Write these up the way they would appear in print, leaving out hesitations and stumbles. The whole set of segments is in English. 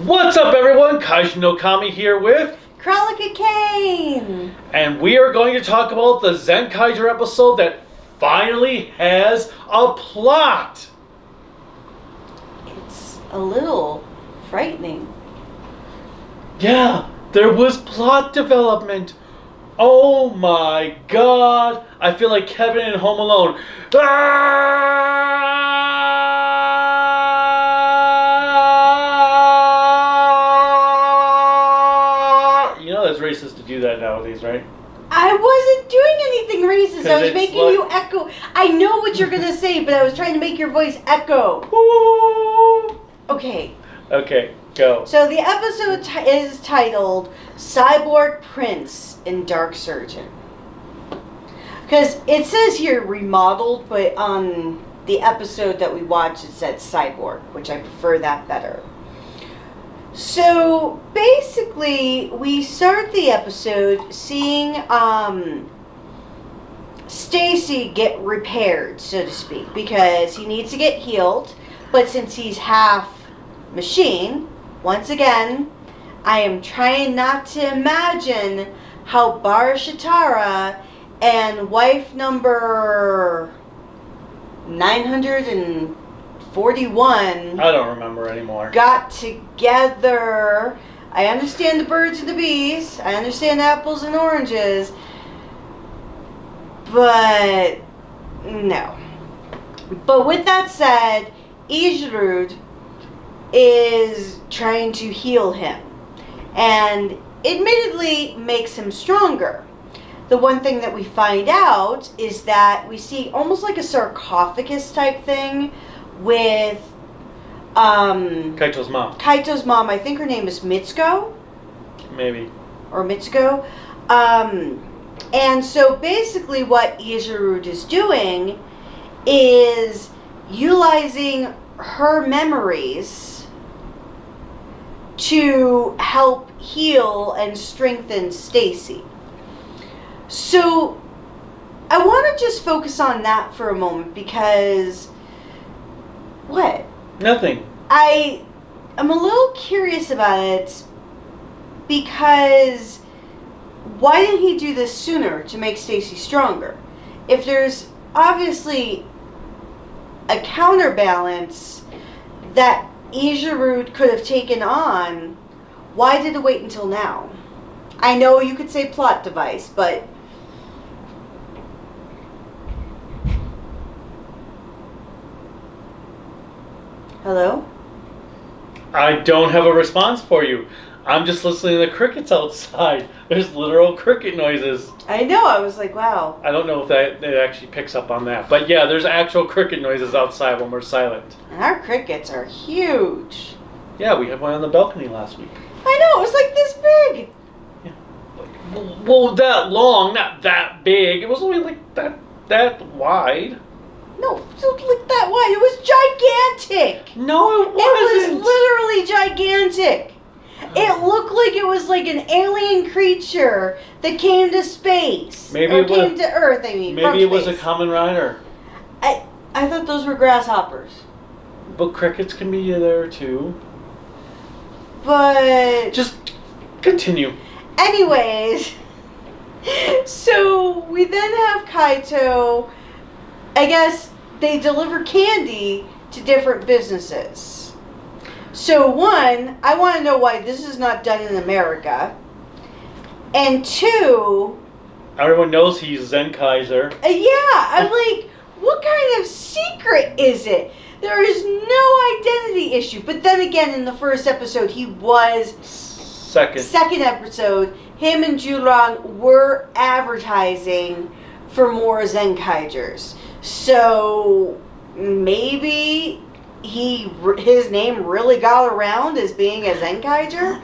What's up, everyone? Kaiju no Kami here with Kralika Kane! And we are going to talk about the Zenkaiger episode that finally has a plot. It's a little frightening. Yeah, there was plot development. Oh my god. I feel like Kevin in Home Alone. You know that's racist to do that nowadays, right? I wasn't doing anything racist. I was making like... you echo. I know what you're going to say, but I was trying to make your voice echo. Okay. Okay, go. So the episode is titled Cyborg Prince and Dark Surgeon. Because it says here remodeled, but on the episode that we watched it said cyborg, which I prefer that better. So basically we start the episode seeing Stacy get repaired, so to speak, because he needs to get healed, but since he's half machine, once again, I am trying not to imagine how Bar Shatara and wife number 941 I don't remember anymore. Got together. I understand the birds and the bees. I understand apples and oranges. But no. But with that said, Ijerud is trying to heal him and admittedly makes him stronger. The one thing that we find out is that we see almost like a sarcophagus type thing with Kaito's mom. Kaito's mom. I think her name is Mitsuko. Maybe. Or Mitsuko. And so basically what Ijerud is doing is utilizing her memories to help heal and strengthen Stacy. So I want to just focus on that for a moment because what? Nothing. I am a little curious about it because why didn't he do this sooner to make Stacy stronger? If there's obviously a counterbalance that Ijerud could have taken on, why did it wait until now? I know you could say plot device, but hello? I don't have a response for you. I'm just listening to the crickets outside. There's literal cricket noises. I know, I was like, wow. I don't know if that it actually picks up on that. But yeah, there's actual cricket noises outside when we're silent. And our crickets are huge. Yeah, we had one on the balcony last week. I know, it was like this big. Yeah. Well, that long, not that big. It was only like that wide. No, it was like that wide. It was gigantic. No, it wasn't. It was literally gigantic. It looked like it was like an alien creature that came to space. Maybe or it came to Earth, I mean. Maybe it was a space. common rider. I thought those were grasshoppers. But crickets can be there too. But Just continue. anyways, so we then have Kaito. I guess they deliver candy to different businesses. So one, I want to know why this is not done in America. And two, Everyone knows he's Zenkaiger. yeah, I'm like, what kind of secret is it? There is no identity issue. But then again, in the first episode, he was... Second episode, him and Jurong were advertising for more Zenkaigers. So maybe his name really got around as being a Zenkaiger.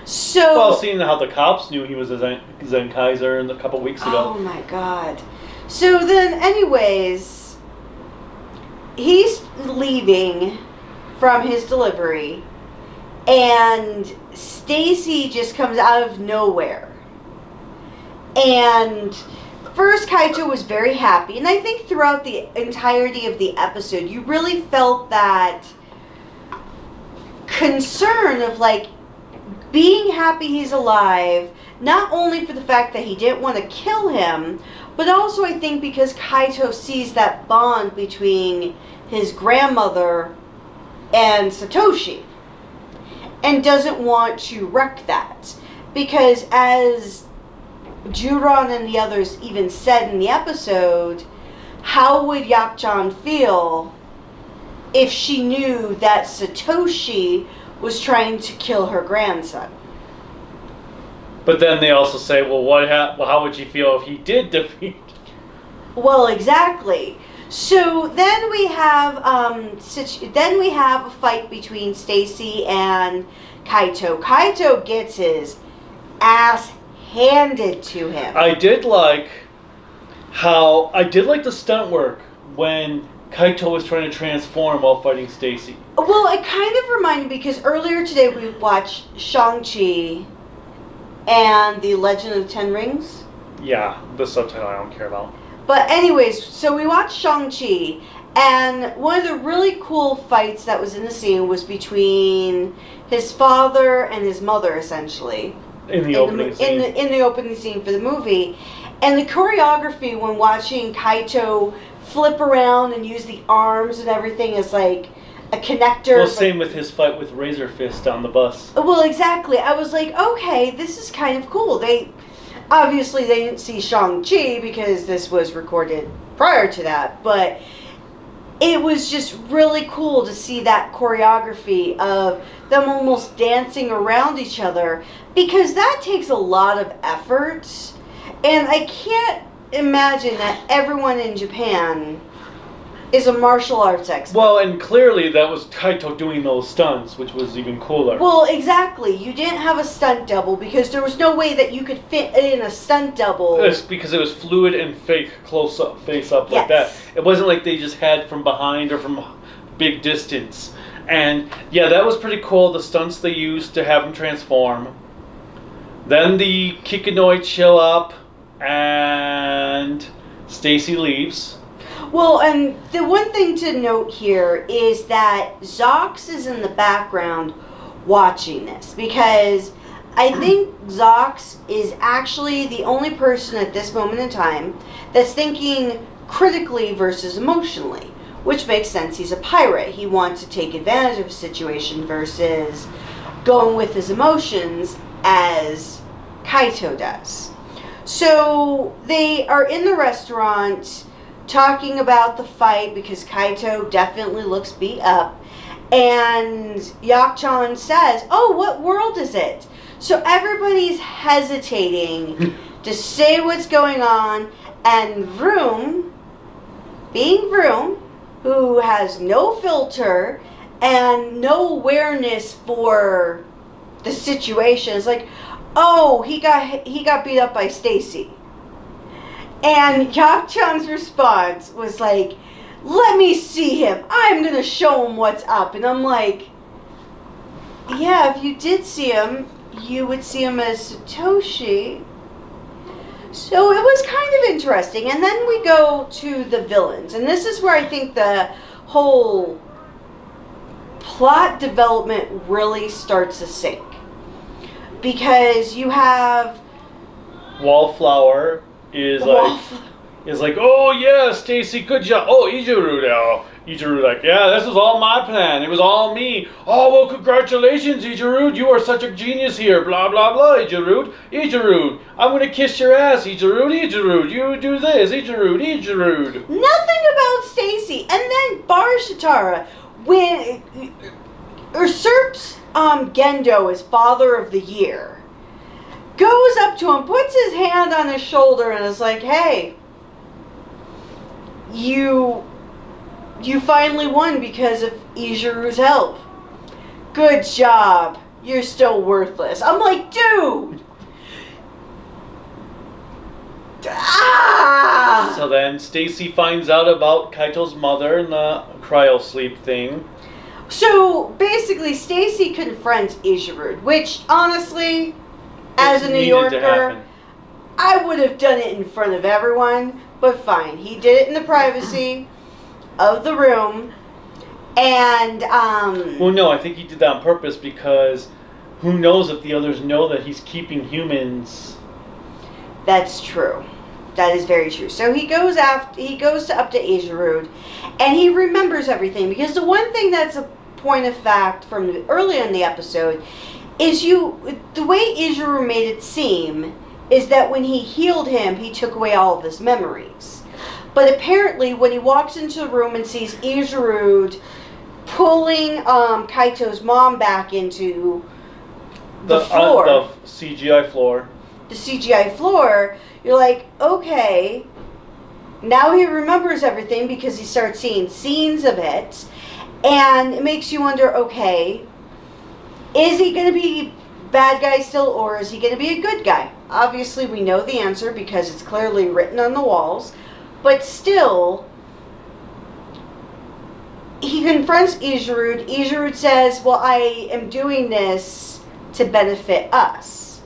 So well, seeing how the cops knew he was a Zenkaiger a couple weeks ago. Oh my god. So then anyways, he's leaving from his delivery and Stacy just comes out of nowhere. And first, Kaito was very happy, and I think throughout the entirety of the episode, you really felt that concern of, like, being happy he's alive, not only for the fact that he didn't want to kill him, but also I think because Kaito sees that bond between his grandmother and Satoshi and doesn't want to wreck that. Because as Juron and the others even said in the episode, how would Yak-chan feel if she knew that Satoshi was trying to kill her grandson? But then they also say, well, how would you feel if he did defeat? Well, exactly. So then we have a fight between Stacy and Kaito. Kaito gets his ass handed to him. I did like the stunt work when Kaito was trying to transform while fighting Stacy. Well, it kind of reminded me, because earlier today we watched Shang-Chi and the Legend of the Ten Rings. Yeah, the subtitle I don't care about. But anyways, so we watched Shang-Chi, and one of the really cool fights that was in the scene was between his father and his mother, essentially. In the opening scene. In the opening scene for the movie. And the choreography when watching Kaito flip around and use the arms and everything is like a connector. Well, same with his fight with Razor Fist on the bus. Well, exactly. I was like, okay, this is kind of cool. They didn't see Shang-Chi because this was recorded prior to that, but it was just really cool to see that choreography of them almost dancing around each other, because that takes a lot of effort, and I can't imagine that everyone in Japan is a martial arts expert. Well, and clearly that was Kaito doing those stunts, which was even cooler. Well, exactly. You didn't have a stunt double because there was no way that you could fit in a stunt double. It's because it was fluid and fake close up, face up like that. It wasn't like they just had from behind or from big distance. And yeah, that was pretty cool. The stunts they used to have him transform. Then the Kikinoids show up and Stacy leaves. Well, and the one thing to note here is that Zox is in the background watching this, because I think Zox is actually the only person at this moment in time that's thinking critically versus emotionally, which makes sense. He's a pirate. He wants to take advantage of a situation versus going with his emotions as Kaito does. So they are in the restaurant talking about the fight because Kaito definitely looks beat up, and Yak-chan says, "Oh, what world is it?" So everybody's hesitating to say what's going on, and Vroom, being Vroom, who has no filter and no awareness for the situation, is like, "Oh, he got beat up by Stacy." And Yak-chan's response was like, "Let me see him. I'm going to show him what's up." And I'm like, yeah, if you did see him, you would see him as Satoshi. So it was kind of interesting. And then we go to the villains. And this is where I think the whole plot development really starts to sink. Because you have Wallflower is like, "Oh yeah, Stacy, good job. Oh, Ijiru now." Ijiru like, "Yeah, this was all my plan. It was all me. Oh, well, congratulations, Ijiru. You are such a genius here. Blah, blah, blah, Ijiru. Ijiru, I'm going to kiss your ass, Ijiru. Ijiru, you do this. Ijiru, Ijiru." Nothing about Stacy. And then Bar Shitara, when usurps Gendo as Father of the Year, goes up to him, puts his hand on his shoulder, and is like, "Hey, you finally won because of Ijiru's help. Good job. You're still worthless." I'm like, dude! Ah! So then Stacy finds out about Kaito's mother and the cryo sleep thing. So basically, Stacy confronts Ijiru, which honestly, as a New Yorker, I would have done it in front of everyone, but fine. He did it in the privacy of the room, And, Well, no, I think he did that on purpose because who knows if the others know that he's keeping humans. That's true. That is very true. So he goes up to Agerud, and he remembers everything, because the one thing that's a point of fact from early in the episode is the way Agerud made it seem is that when he healed him, he took away all of his memories. But apparently, when he walks into the room and sees Agerud pulling Kaito's mom back into the floor, the CGI floor. The CGI floor, you're like, okay, now he remembers everything because he starts seeing scenes of it, and it makes you wonder, okay, is he going to be bad guy still, or is he going to be a good guy? Obviously, we know the answer because it's clearly written on the walls, but still, he confronts Agerud. Agerud says, well, I am doing this to benefit us.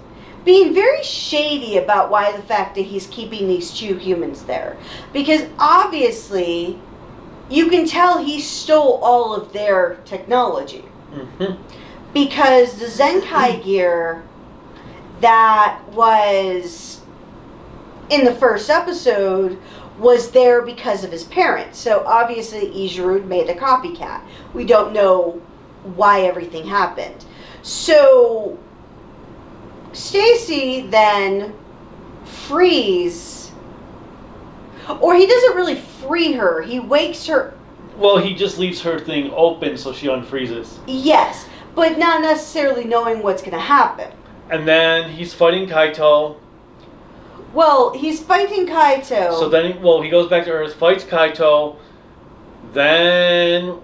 Being very shady about why the fact that he's keeping these two humans there. Because obviously, you can tell he stole all of their technology. Mm-hmm. Because the Zenkaiger that was in the first episode was there because of his parents. So obviously Agerud made a copycat. We don't know why everything happened. So Stacy then frees, or he doesn't really free her. He wakes her. Well, he just leaves her thing open so she unfreezes. Yes, but not necessarily knowing what's going to happen. And then he's fighting Kaito. Well, he's fighting Kaito. So then, he goes back to Earth, fights Kaito. Then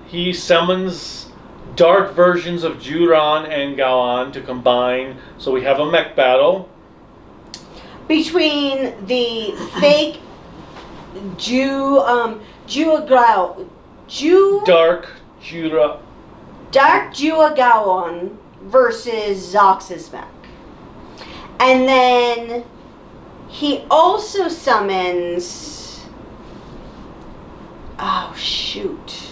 he summons dark versions of Juran and Gaon to combine. So we have a mech battle between the fake Dark Juagaon versus Zox's mech. And then he also summons... Oh, shoot.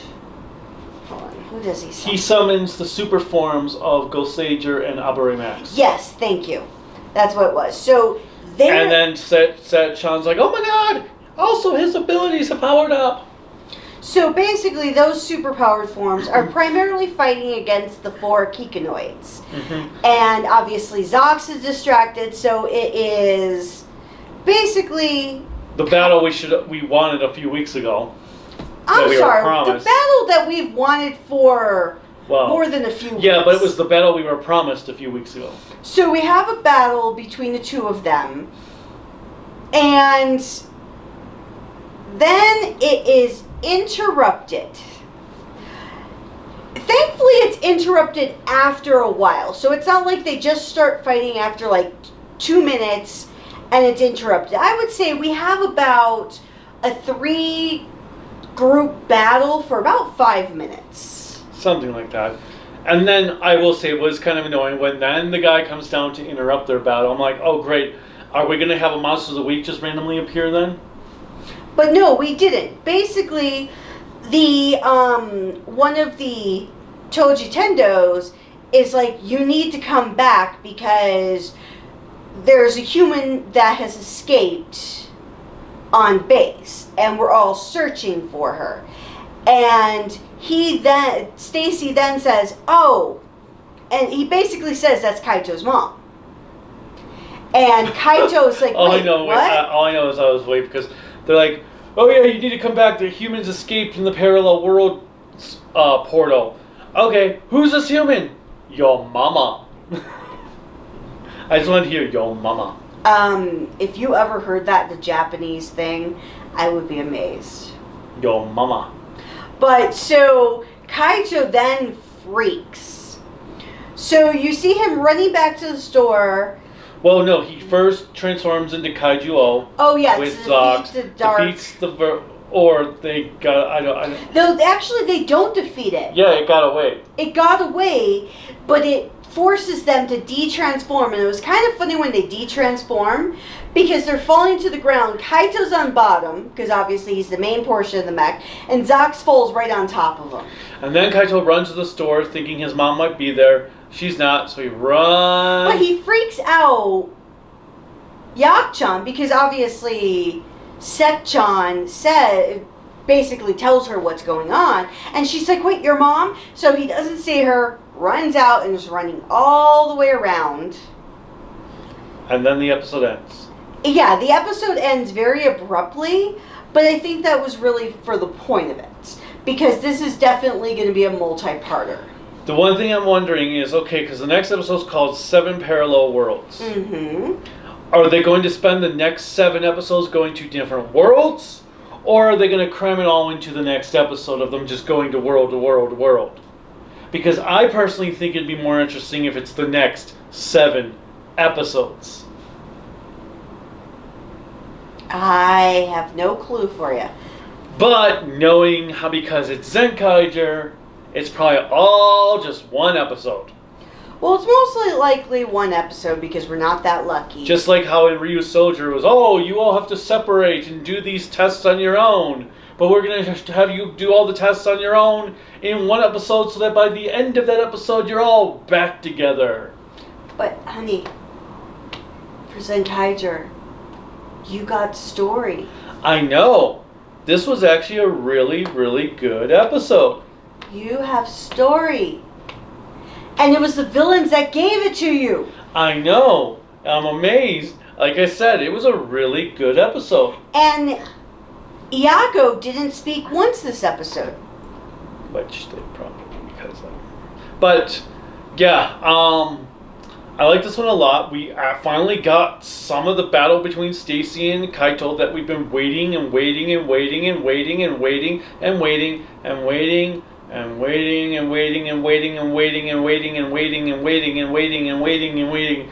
Hold on. Who does he summon? He summons the super forms of Godzilla and Abare Max. Yes, thank you. That's what it was. So there... And then Sean's like, oh my god! Also, his abilities have powered up. So basically, those superpowered forms are primarily fighting against the 4 Kikanoids. Mm-hmm. And obviously, Zox is distracted, so it is basically... The battle we wanted a few weeks ago. I'm sorry, the battle that we've wanted for more than a few weeks. Yeah, but it was the battle we were promised a few weeks ago. So we have a battle between the two of them. And then it is interrupted. Thankfully, it's interrupted after a while. So it's not like they just start fighting after like 2 minutes and it's interrupted. I would say we have about a 3-group battle for about 5 minutes. Something like that. And then I will say it was kind of annoying when then the guy comes down to interrupt their battle. I'm like, oh great, are we going to have a Monsters of the Week just randomly appear then? But no, we didn't. Basically, the one of the Toji Tendos is like, you need to come back because there's a human that has escaped on base, and we're all searching for her. And Stacy then says, oh, and he basically says that's Kaito's mom. And Kaito's like, all wait, I know, what? All I know is I was waiting because they're like, oh yeah, you need to come back. The humans escaped from the parallel world portal. Okay, who's this human? Your mama. I just wanted to hear your mama. If you ever heard that, the Japanese thing, I would be amazed. Your mama. But so Kaito then freaks. So you see him running back to the store. Well, no, he first transforms into Kaiju O. Oh, yes. With Zox. Defeats they got, I don't. No, actually, they don't defeat it. Yeah, it got away. It got away, but it forces them to de-transform. And it was kind of funny when they de-transform, because they're falling to the ground. Kaito's on bottom, because obviously he's the main portion of the mech, and Zox falls right on top of him. And then Kaito runs to the store thinking his mom might be there. She's not, so he runs. But he freaks out Yak-chan, because obviously Sek-chan basically tells her what's going on, and she's like, wait, your mom? So he doesn't see her, runs out, and is running all the way around. And then the episode ends. Yeah, the episode ends very abruptly, but I think that was really for the point of it, because this is definitely going to be a multi-parter. The one thing I'm wondering is, okay, because the next episode is called 7 Parallel Worlds. Mm-hmm. Are they going to spend the next 7 episodes going to different worlds? Or are they going to cram it all into the next episode of them just going to world to world to world? Because I personally think it'd be more interesting if it's the next 7 episodes. I have no clue for you. But knowing how, because it's Zenkaiger, it's probably all just one episode. Well, it's mostly likely one episode because we're not that lucky. Just like how in Ryu's Soldier was, oh, you all have to separate and do these tests on your own. But we're going to have you do all the tests on your own in one episode so that by the end of that episode you're all back together. But, honey, for Zenkaiger, you got story. I know. This was actually a really, really good episode. You have story. And it was the villains that gave it to you. I know. I'm amazed. Like I said, it was a really good episode. And Iago didn't speak once this episode. Which they probably because of. But, yeah, I like this one a lot. We finally got some of the battle between Stacy and Kaito that we've been waiting and waiting and waiting and waiting and waiting and waiting and waiting and waiting and waiting and waiting and waiting and waiting and waiting and waiting and waiting and waiting and waiting.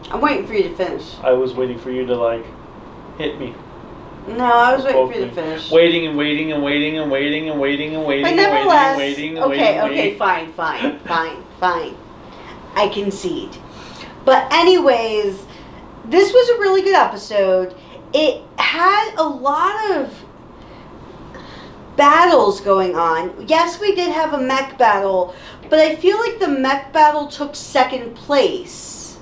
I'm waiting for you to finish. I was waiting for you to hit me. No, I was waiting for you to finish. Waiting and waiting and waiting and waiting and waiting and waiting. But nevertheless, and waiting and waiting. Okay, fine. I concede. But anyways, this was a really good episode. It had a lot of battles going on. Yes, we did have a mech battle, but I feel like the mech battle took second place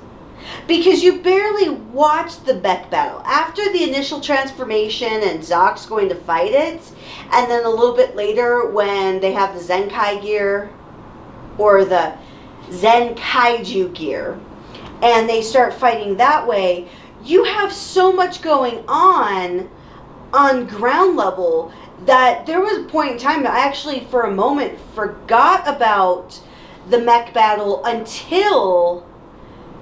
because you barely watched the mech battle. After the initial transformation and Zox going to fight it, and then a little bit later when they have the Zenkaiger gear or the Zenkaiger gear and they start fighting that way, you have so much going on ground level that there was a point in time that I actually for a moment forgot about the mech battle until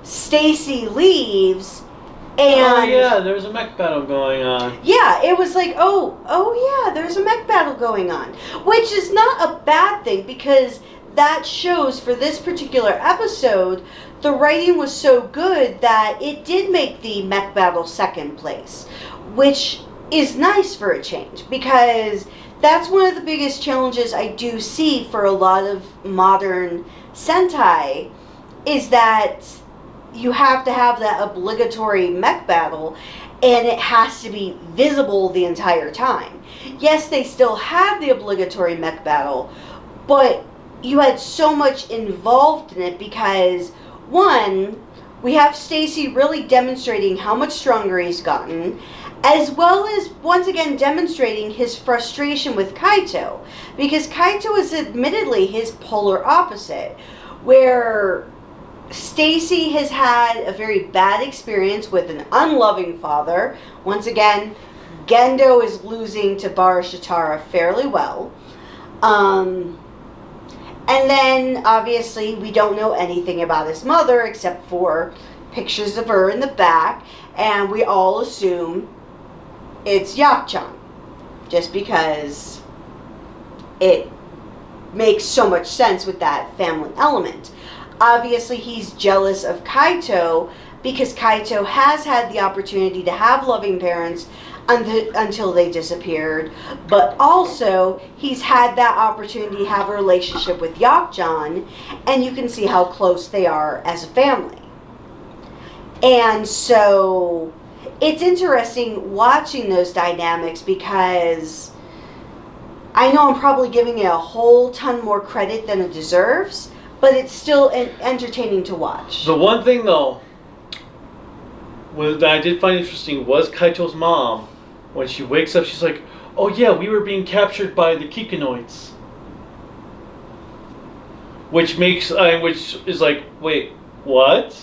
Stacy leaves and oh yeah, there's a mech battle going on. Yeah, it was like, oh yeah, there's a mech battle going on, which is not a bad thing because that shows for this particular episode the writing was so good that it did make the mech battle second place, which is nice for a change because that's one of the biggest challenges I do see for a lot of modern Sentai is that you have to have that obligatory mech battle and it has to be visible the entire time. Yes, they still had the obligatory mech battle, but you had so much involved in it because one, we have Stacy really demonstrating how much stronger he's gotten, as well as once again demonstrating his frustration with Kaito, because Kaito is admittedly his polar opposite, where Stacy has had a very bad experience with an unloving father. Once again, Gendo is losing to Barashitara fairly well. And then, obviously, we don't know anything about his mother except for pictures of her in the back, and we all assume it's Yak-chan, just because it makes so much sense with that family element. Obviously, he's jealous of Kaito because Kaito has had the opportunity to have loving parents until they disappeared. But also, he's had that opportunity to have a relationship with Yakjan, and you can see how close they are as a family. And so, it's interesting watching those dynamics because I know I'm probably giving it a whole ton more credit than it deserves, but it's still entertaining to watch. The one thing, though, that I did find interesting was Kaito's mom. When she wakes up, she's like, "Oh yeah, we were being captured by the Kikinoids." Which is like, wait, what?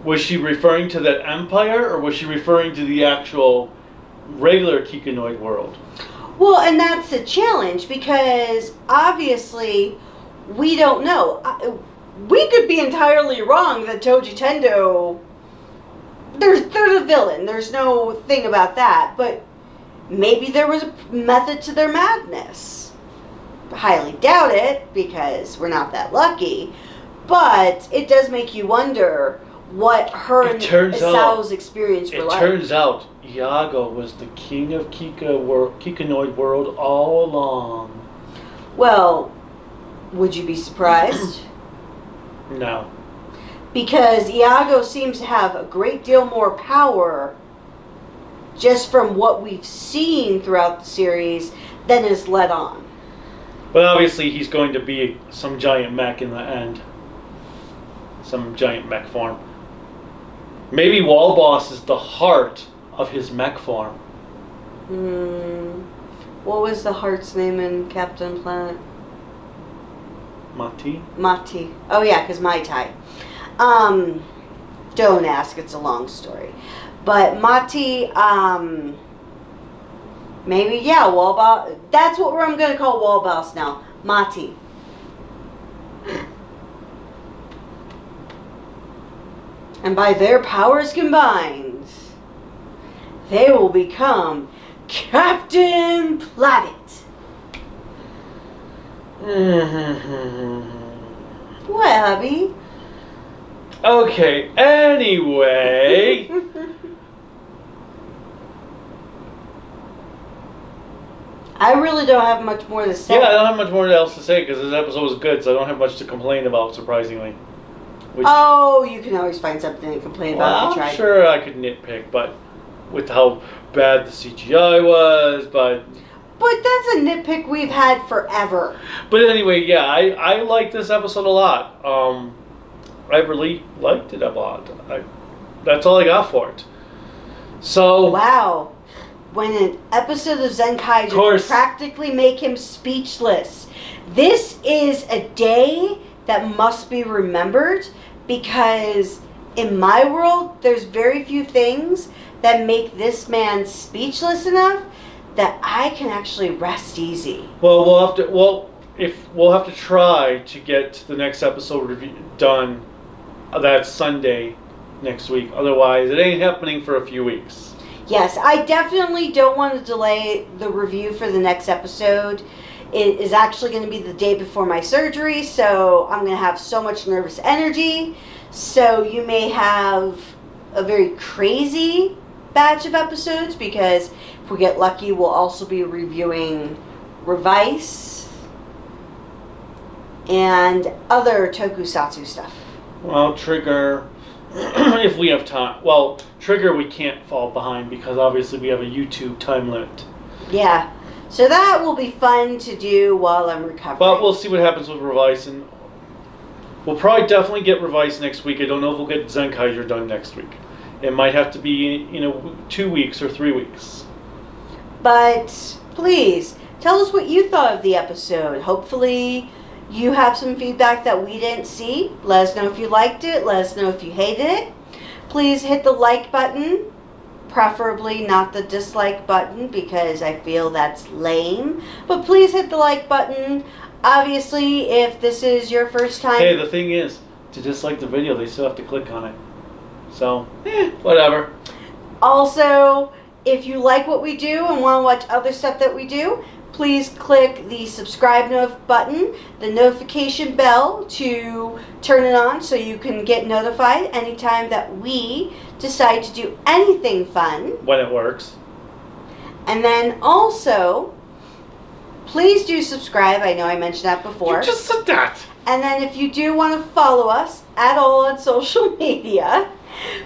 Was she referring to that empire, or was she referring to the actual regular Kikinoid world? Well, and that's the challenge, because obviously we don't know. We could be entirely wrong that Toji Tendo, they're the villain. There's no thing about that. But maybe there was a method to their madness. Highly doubt it, because we're not that lucky. But it does make you wonder what her and Isao's experience were like. It turns out Iago was the king of Kikinoid world all along. Well, would you be surprised? No. Because Iago seems to have a great deal more power just from what we've seen throughout the series than is let on. But obviously he's going to be some giant mech in the end. Some giant mech form. Maybe Wallboss is the heart of his mech form. What was the heart's name in Captain Planet? Mati? Mati. Oh yeah, because Mai Tai. Don't ask, it's a long story. But Mati, maybe, yeah, Wallboss. That's what I'm going to call Wallboss now. Mati. And by their powers combined, they will become Captain Planet. What, hubby? Okay, anyway. I really don't have much more to say. Yeah, I don't have much more else to say because this episode was good, so I don't have much to complain about, surprisingly. Oh, you can always find something to complain about if you try. I'm sure I could nitpick, but with how bad the CGI was, but that's a nitpick we've had forever. But anyway, yeah, I like this episode a lot. I really liked it a lot. That's all I got for it. So wow, when an episode of Zenkaiger can practically make him speechless, this is a day that must be remembered, because in my world, there's very few things that make this man speechless enough that I can actually rest easy. Well, we'll have to try to get the next episode done that Sunday next week. Otherwise, it ain't happening for a few weeks. Yes, I definitely don't want to delay the review for the next episode. It is actually going to be the day before my surgery, so I'm going to have so much nervous energy. So you may have a very crazy batch of episodes, because if we get lucky, we'll also be reviewing Revice and other tokusatsu stuff. Well, Trigger, if we have time. Well, Trigger we can't fall behind because obviously we have a YouTube time limit. Yeah. So that will be fun to do while I'm recovering. But we'll see what happens with Revice, and we'll probably definitely get Revice next week. I don't know if we'll get Zenkaiger done next week. It might have to be, 2 weeks or 3 weeks. But please, tell us what you thought of the episode. Hopefully you have some feedback that we didn't see. Let us know if you liked it. Let us know if you hated it. Please hit the like button. Preferably not the dislike button, because I feel that's lame. But please hit the like button. Obviously, if this is your first time... Hey, the thing is, to dislike the video, they still have to click on it. So, whatever. Also, if you like what we do and want to watch other stuff that we do, please click the subscribe button, the notification bell to turn it on so you can get notified anytime that we decide to do anything fun. When it works. And then also, please do subscribe. I know I mentioned that before. You just said that. And then if you do want to follow us at all on social media,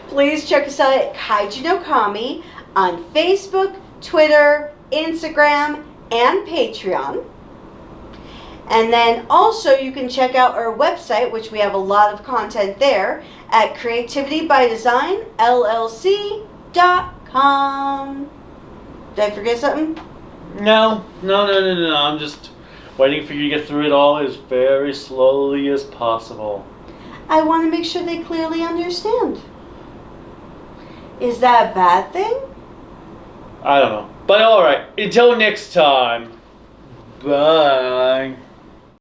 please check us out at Kaiju no Kami on Facebook, Twitter, Instagram, and Patreon. And then also you can check out our website, which we have a lot of content there, at creativitybydesignllc.com. Did I forget something? No. I'm just waiting for you to get through it all as very slowly as possible. I want to make sure they clearly understand. Is that a bad thing? I don't know. But alright, until next time. Bye.